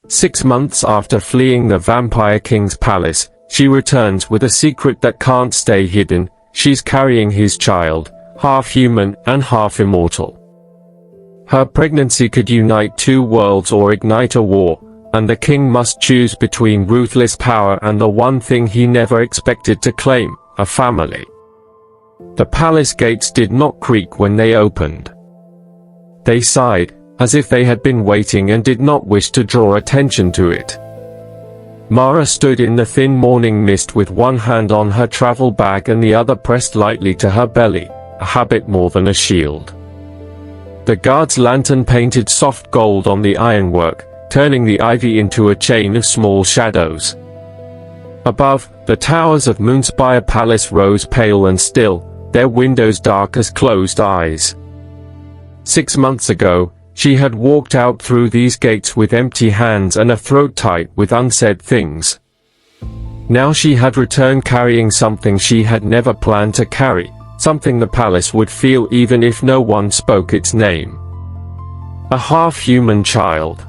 6 months after fleeing the Vampire King's palace, she returns with a secret that can't stay hidden. She's carrying his child, half human and half immortal. Her pregnancy could unite 2 worlds or ignite a war, and the king must choose between ruthless power and the one thing he never expected to claim, a family. The palace gates did not creak when they opened. They sighed, as if they had been waiting and did not wish to draw attention to it. Mara stood in the thin morning mist with one hand on her travel bag and the other pressed lightly to her belly, a habit more than a shield. The guard's lantern painted soft gold on the ironwork, turning the ivy into a chain of small shadows. Above, the towers of Moonspire Palace rose pale and still, their windows dark as closed eyes. 6 months ago, she had walked out through these gates with empty hands and a throat tight with unsaid things. Now she had returned carrying something she had never planned to carry, something the palace would feel even if no one spoke its name. A half-human child.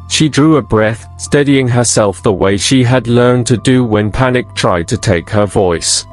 She drew a breath, steadying herself the way she had learned to do when panic tried to take her voice.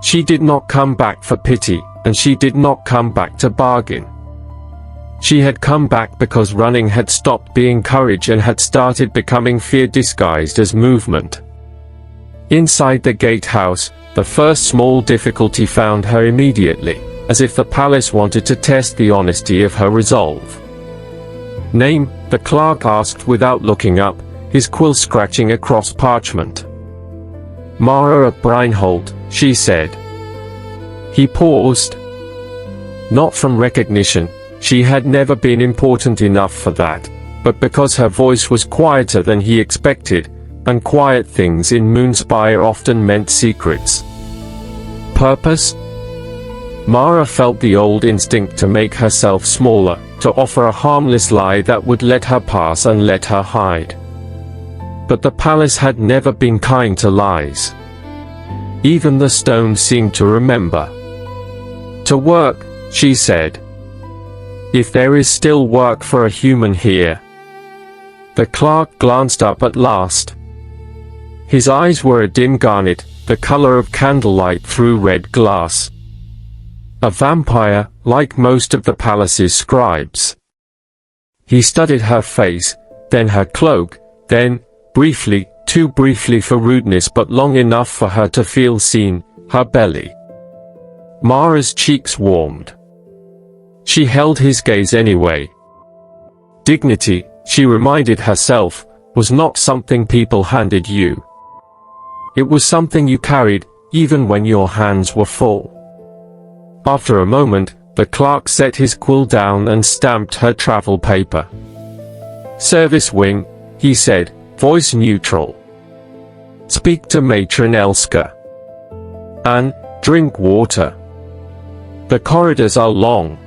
She did not come back for pity, and she did not come back to bargain. She had come back because running had stopped being courage and had started becoming fear disguised as movement. Inside the gatehouse, the first small difficulty found her immediately, as if the palace wanted to test the honesty of her resolve. "Name?" the clerk asked without looking up, his quill scratching across parchment. "Mara of Breinholt," she said. He paused. Not from recognition. She had never been important enough for that, but because her voice was quieter than he expected, and quiet things in Moonspire often meant secrets. Purpose? Mara felt the old instinct to make herself smaller, to offer a harmless lie that would let her pass and let her hide. But the palace had never been kind to lies. Even the stone seemed to remember. "To work," she said. "If there is still work for a human here." The clerk glanced up at last. His eyes were a dim garnet, the color of candlelight through red glass. A vampire, like most of the palace's scribes. He studied her face, then her cloak, then, briefly, too briefly for rudeness but long enough for her to feel seen, her belly. Mara's cheeks warmed. She held his gaze anyway. Dignity, she reminded herself, was not something people handed you. It was something you carried, even when your hands were full. After a moment, the clerk set his quill down and stamped her travel paper. "Service wing," he said, voice neutral. "Speak to Matron Elska. And, drink water. The corridors are long."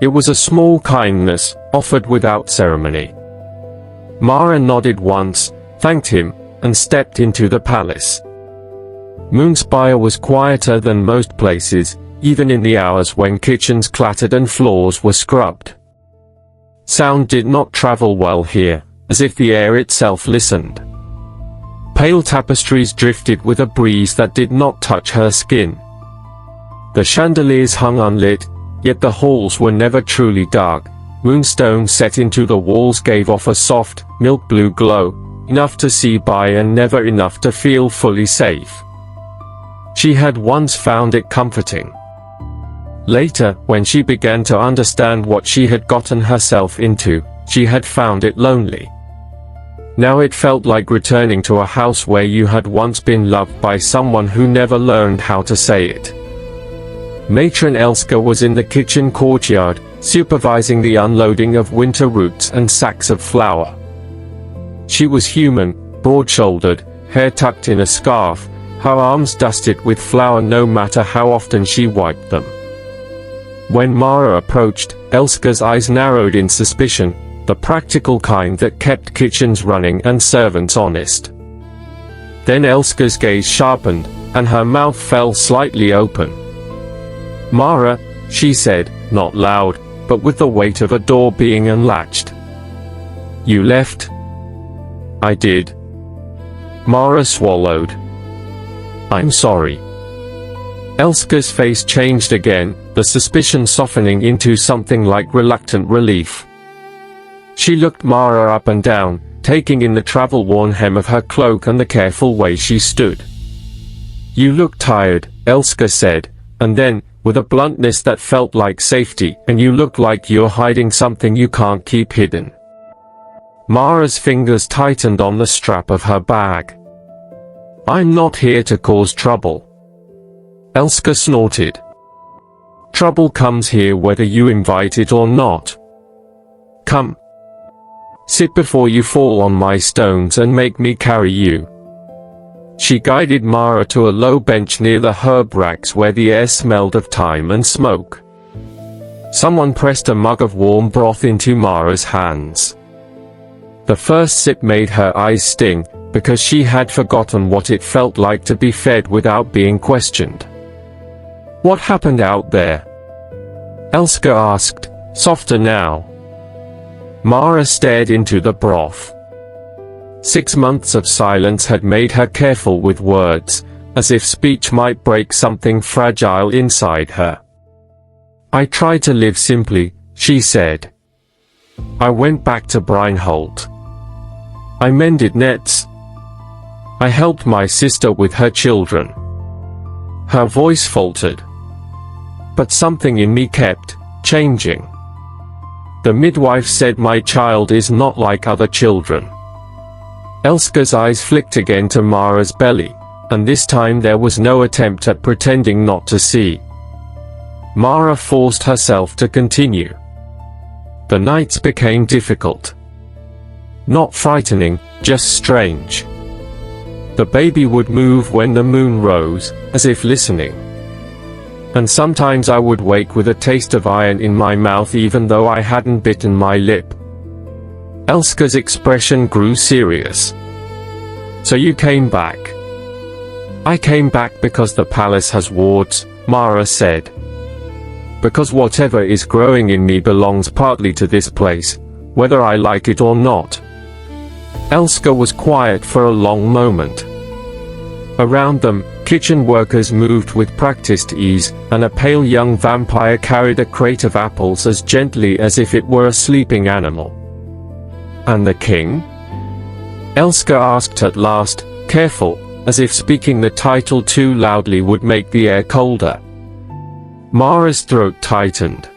It was a small kindness, offered without ceremony. Mara nodded once, thanked him, and stepped into the palace. Moonspire was quieter than most places, even in the hours when kitchens clattered and floors were scrubbed. Sound did not travel well here, as if the air itself listened. Pale tapestries drifted with a breeze that did not touch her skin. The chandeliers hung unlit, yet the halls were never truly dark. Moonstone set into the walls gave off a soft, milk-blue glow, enough to see by and never enough to feel fully safe. She had once found it comforting. Later, when she began to understand what she had gotten herself into, she had found it lonely. Now it felt like returning to a house where you had once been loved by someone who never learned how to say it. Matron Elska was in the kitchen courtyard, supervising the unloading of winter roots and sacks of flour. She was human, broad-shouldered, hair tucked in a scarf, her arms dusted with flour no matter how often she wiped them. When Mara approached, Elska's eyes narrowed in suspicion, the practical kind that kept kitchens running and servants honest. Then Elska's gaze sharpened, and her mouth fell slightly open. "Mara," she said, not loud, but with the weight of a door being unlatched. You left? I did. Mara swallowed. I'm sorry. Elska's face changed again, the suspicion softening into something like reluctant relief. She looked Mara up and down, taking in the travel-worn hem of her cloak and the careful way she stood. You look tired, Elska said, and then, with a bluntness that felt like safety, and you look like you're hiding something you can't keep hidden. Mara's fingers tightened on the strap of her bag. I'm not here to cause trouble. Elska snorted. Trouble comes here whether you invite it or not. Come. Sit before you fall on my stones and make me carry you. She guided Mara to a low bench near the herb racks where the air smelled of thyme and smoke. Someone pressed a mug of warm broth into Mara's hands. The first sip made her eyes sting, because she had forgotten what it felt like to be fed without being questioned. What happened out there? Elska asked, softer now. Mara stared into the broth. 6 months of silence had made her careful with words, as if speech might break something fragile inside her. I tried to live simply, she said. I went back to Breinholt. I mended nets. I helped my sister with her children. Her voice faltered. But something in me kept changing. The midwife said my child is not like other children. Elska's eyes flicked again to Mara's belly, and this time there was no attempt at pretending not to see. Mara forced herself to continue. The nights became difficult. Not frightening, just strange. The baby would move when the moon rose, as if listening. And sometimes I would wake with a taste of iron in my mouth even though I hadn't bitten my lip. Elska's expression grew serious. So you came back? I came back because the palace has wards, Mara said. Because whatever is growing in me belongs partly to this place, whether I like it or not. Elska was quiet for a long moment. Around them, kitchen workers moved with practiced ease, and a pale young vampire carried a crate of apples as gently as if it were a sleeping animal. And the king? Elska asked at last, careful, as if speaking the title too loudly would make the air colder. Mara's throat tightened.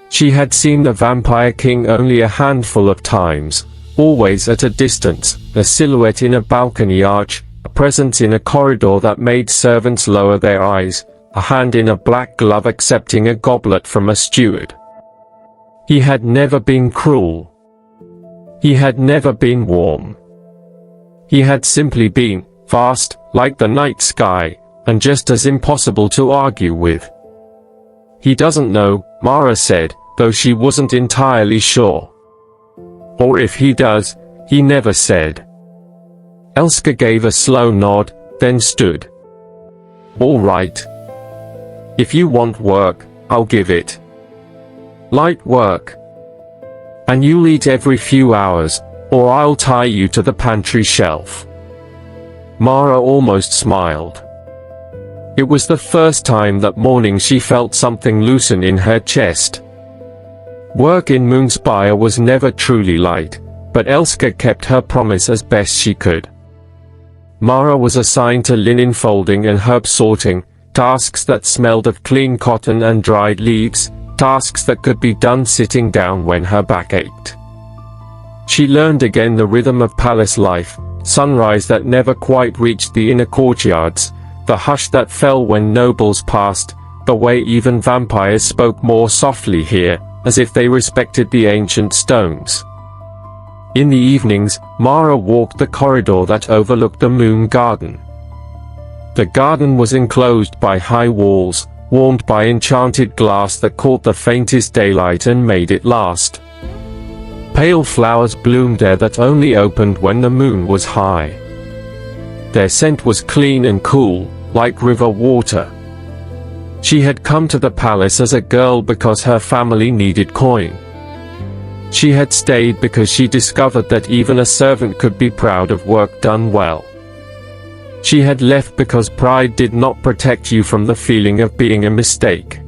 She had seen the Vampire King only a handful of times, always at a distance, a silhouette in a balcony arch, a presence in a corridor that made servants lower their eyes, a hand in a black glove accepting a goblet from a steward. He had never been cruel. He had never been warm. He had simply been vast, like the night sky, and just as impossible to argue with. He doesn't know, Mara said, though she wasn't entirely sure. Or if he does, he never said. Elska gave a slow nod, then stood. All right. If you want work, I'll give it. Light work. And you'll eat every few hours, or I'll tie you to the pantry shelf. Mara almost smiled. It was the first time that morning she felt something loosen in her chest. Work in Moonspire was never truly light, but Elska kept her promise as best she could. Mara was assigned to linen folding and herb sorting, tasks that smelled of clean cotton and dried leaves, tasks that could be done sitting down when her back ached. She learned again the rhythm of palace life, sunrise that never quite reached the inner courtyards, the hush that fell when nobles passed, the way even vampires spoke more softly here, as if they respected the ancient stones. In the evenings, Mara walked the corridor that overlooked the moon garden. The garden was enclosed by high walls, warmed by enchanted glass that caught the faintest daylight and made it last. Pale flowers bloomed there that only opened when the moon was high. Their scent was clean and cool, like river water. She had come to the palace as a girl because her family needed coin. She had stayed because she discovered that even a servant could be proud of work done well. She had left because pride did not protect you from the feeling of being a mistake.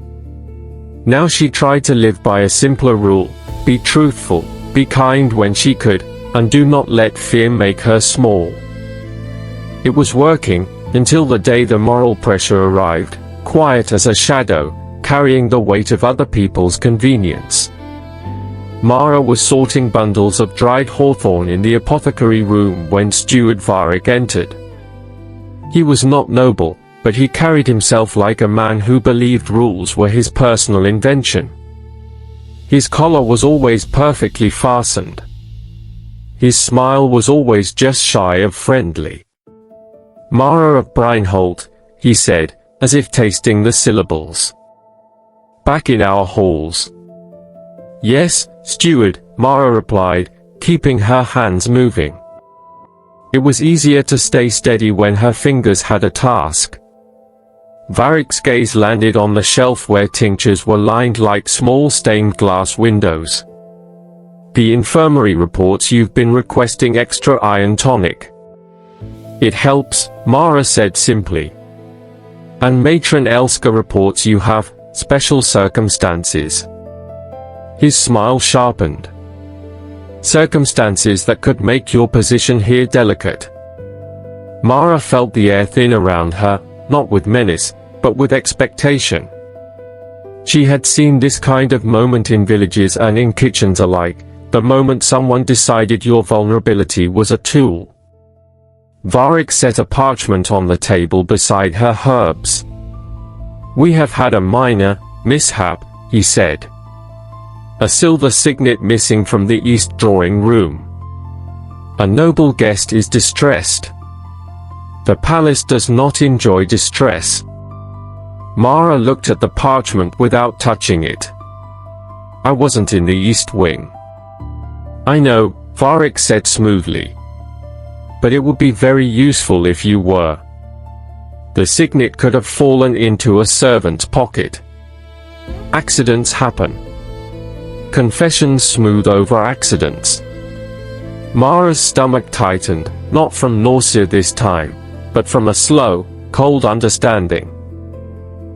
Now she tried to live by a simpler rule: be truthful, be kind when she could, and do not let fear make her small. It was working, until the day the moral pressure arrived, quiet as a shadow, carrying the weight of other people's convenience. Mara was sorting bundles of dried hawthorn in the apothecary room when Steward Varric entered. He was not noble, but he carried himself like a man who believed rules were his personal invention. His collar was always perfectly fastened. His smile was always just shy of friendly. "Mara of Breinholt," he said, as if tasting the syllables. "Back in our halls." "Yes, steward," Mara replied, keeping her hands moving. It was easier to stay steady when her fingers had a task. Varric's gaze landed on the shelf where tinctures were lined like small stained glass windows. "The infirmary reports you've been requesting extra iron tonic." "It helps," Mara said simply. "And Matron Elska reports you have special circumstances." His smile sharpened. "Circumstances that could make your position here delicate." Mara felt the air thin around her, not with menace, but with expectation. She had seen this kind of moment in villages and in kitchens alike, the moment someone decided your vulnerability was a tool. Varric set a parchment on the table beside her herbs. "We have had a minor mishap," he said. A silver signet missing from the east drawing room. "A noble guest is distressed." "The palace does not enjoy distress." Mara looked at the parchment without touching it. "I wasn't in the East Wing." "I know," Varric said smoothly. "But it would be very useful if you were." The signet could have fallen into a servant's pocket. Accidents happen. Confessions smooth over accidents. Mara's stomach tightened, not from nausea this time, but from a slow, cold understanding.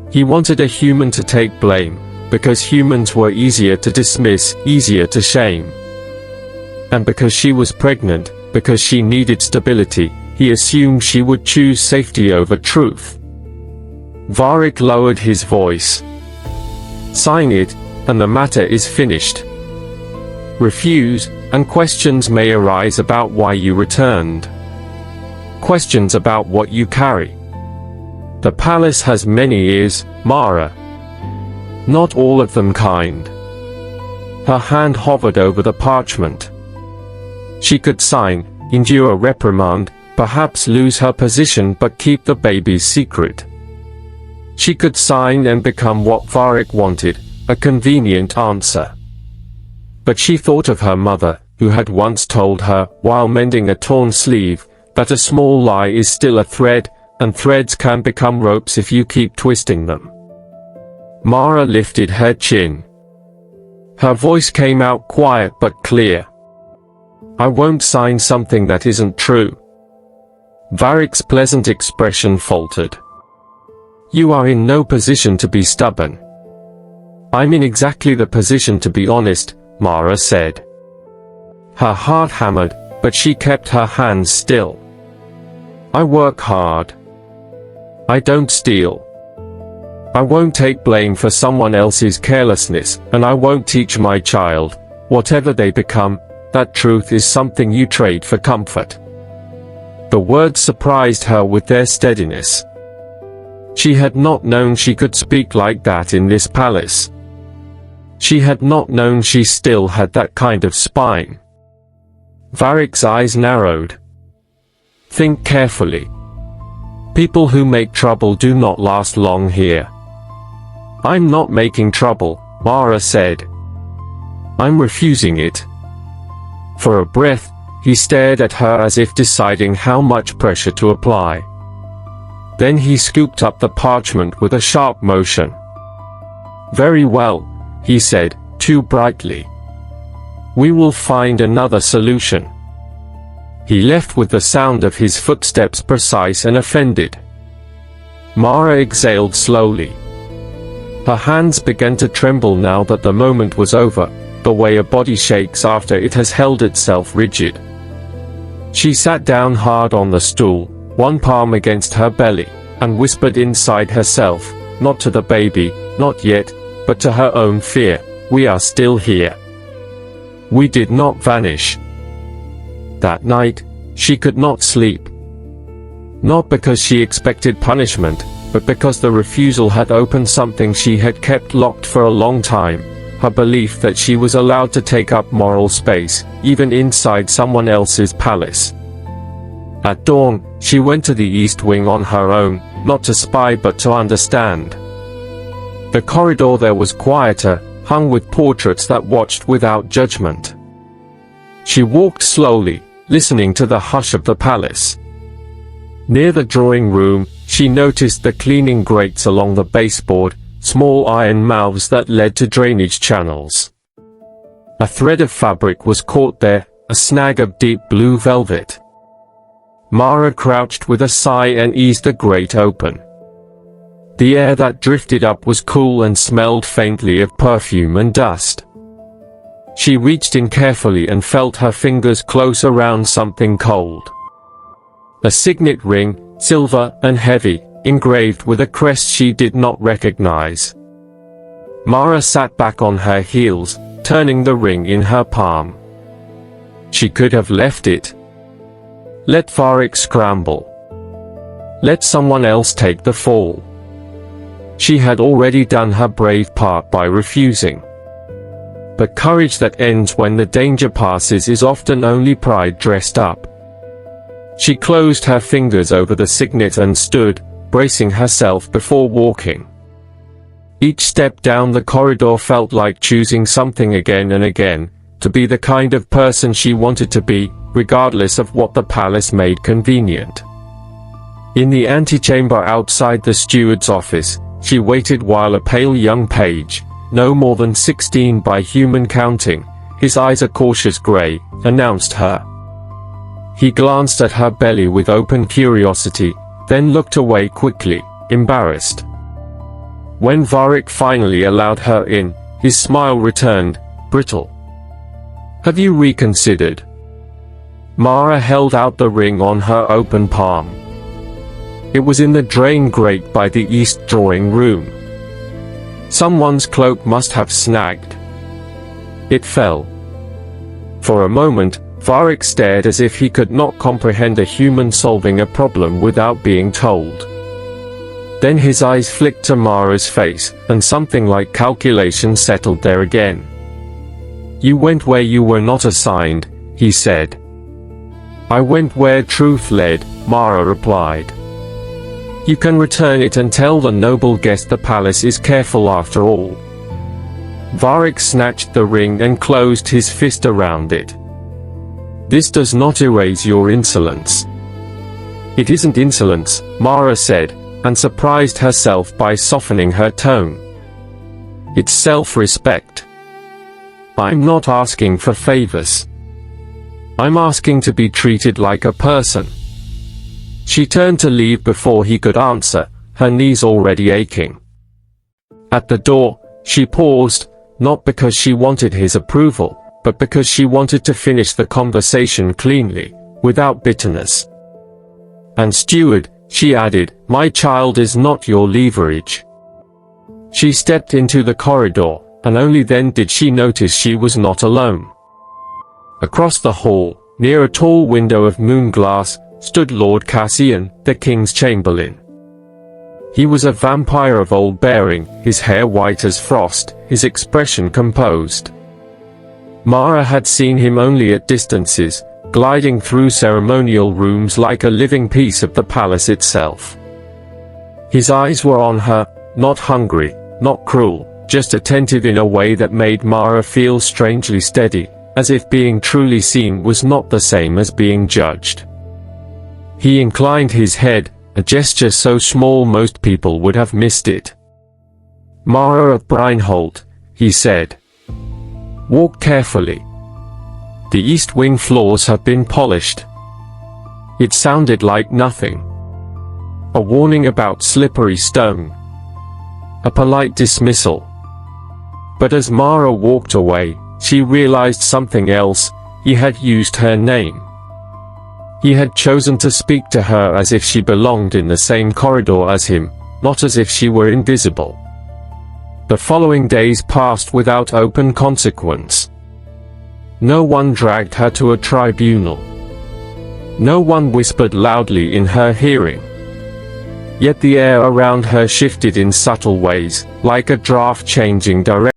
He wanted a human to take blame, because humans were easier to dismiss, easier to shame. And because she was pregnant, because she needed stability, he assumed she would choose safety over truth. Varric lowered his voice. "Sign it, and the matter is finished. Refuse, and questions may arise about why you returned. Questions about what you carry. The palace has many ears, Mara. Not all of them kind." Her hand hovered over the parchment. She could sign, endure a reprimand, perhaps lose her position but keep the baby's secret. She could sign and become what Varric wanted, a convenient answer. But she thought of her mother, who had once told her, while mending a torn sleeve, that a small lie is still a thread, and threads can become ropes if you keep twisting them. Mara lifted her chin. Her voice came out quiet but clear. "I won't sign something that isn't true." Varric's pleasant expression faltered. "You are in no position to be stubborn." "I'm in exactly the position to be honest," Mara said. Her heart hammered, but she kept her hands still. "I work hard. I don't steal. I won't take blame for someone else's carelessness, and I won't teach my child, whatever they become, that truth is something you trade for comfort." The words surprised her with their steadiness. She had not known she could speak like that in this palace. She had not known she still had that kind of spine. Varric's eyes narrowed. "Think carefully. People who make trouble do not last long here." "I'm not making trouble," Mara said. "I'm refusing it." For a breath, he stared at her as if deciding how much pressure to apply. Then he scooped up the parchment with a sharp motion. "Very well," he said, too brightly. We will find another solution." He left with the sound of his footsteps precise and offended. Mara exhaled slowly. Her hands began to tremble now that the moment was over, the way a body shakes after it has held itself rigid. She sat down hard on the stool, one palm against her belly, and whispered inside herself, not to the baby, not yet, but to her own fear, "We are still here. We did not vanish." That night, she could not sleep. Not because she expected punishment, but because the refusal had opened something she had kept locked for a long time, her belief that she was allowed to take up moral space, even inside someone else's palace. At dawn, she went to the East Wing on her own, not to spy but to understand. The corridor there was quieter, hung with portraits that watched without judgment. She walked slowly, listening to the hush of the palace. Near the drawing room, she noticed the cleaning grates along the baseboard, small iron mouths that led to drainage channels. A thread of fabric was caught there, a snag of deep blue velvet. Mara crouched with a sigh and eased the grate open. The air that drifted up was cool and smelled faintly of perfume and dust. She reached in carefully and felt her fingers close around something cold. A signet ring, silver and heavy, engraved with a crest she did not recognize. Mara sat back on her heels, turning the ring in her palm. She could have left it. Let Varric scramble. Let someone else take the fall. She had already done her brave part by refusing. But courage that ends when the danger passes is often only pride dressed up. She closed her fingers over the signet and stood, bracing herself before walking. Each step down the corridor felt like choosing something again and again, to be the kind of person she wanted to be, regardless of what the palace made convenient. In the antechamber outside the steward's office, she waited while a pale young page, no more than 16 by human counting, his eyes a cautious grey, announced her. He glanced at her belly with open curiosity, then looked away quickly, embarrassed. When Varric finally allowed her in, his smile returned, brittle. "Have you reconsidered?" Mara held out the ring on her open palm. It was in the drain grate by the east drawing room. Someone's cloak must have snagged. It fell. For a moment, Varric stared as if he could not comprehend a human solving a problem without being told. Then his eyes flicked to Mara's face, and something like calculation settled there again. "You went where you were not assigned," he said. "I went where truth led," Mara replied. "You can return it and tell the noble guest the palace is careful after all." Varric snatched the ring and closed his fist around it. "This does not erase your insolence." "It isn't insolence," Mara said, and surprised herself by softening her tone. "It's self-respect. I'm not asking for favors. I'm asking to be treated like a person." She turned to leave before he could answer, her knees already aching. At the door, she paused, not because she wanted his approval, but because she wanted to finish the conversation cleanly, without bitterness. "And steward," she added, "my child is not your leverage." She stepped into the corridor, and only then did she notice she was not alone. Across the hall, near a tall window of moon glass, stood Lord Cassian, the king's chamberlain. He was a vampire of old bearing, his hair white as frost, his expression composed. Mara had seen him only at distances, gliding through ceremonial rooms like a living piece of the palace itself. His eyes were on her, not hungry, not cruel, just attentive in a way that made Mara feel strangely steady, as if being truly seen was not the same as being judged. He inclined his head, a gesture so small most people would have missed it. "Mara of Breinholt," he said. "Walk carefully. The east wing floors have been polished. It sounded like nothing. A warning about slippery stone. A polite dismissal. But as Mara walked away, she realized something else. He had used her name. He had chosen to speak to her as if she belonged in the same corridor as him, not as if she were invisible. The following days passed without open consequence. No one dragged her to a tribunal. No one whispered loudly in her hearing. Yet the air around her shifted in subtle ways, like a draft changing direction.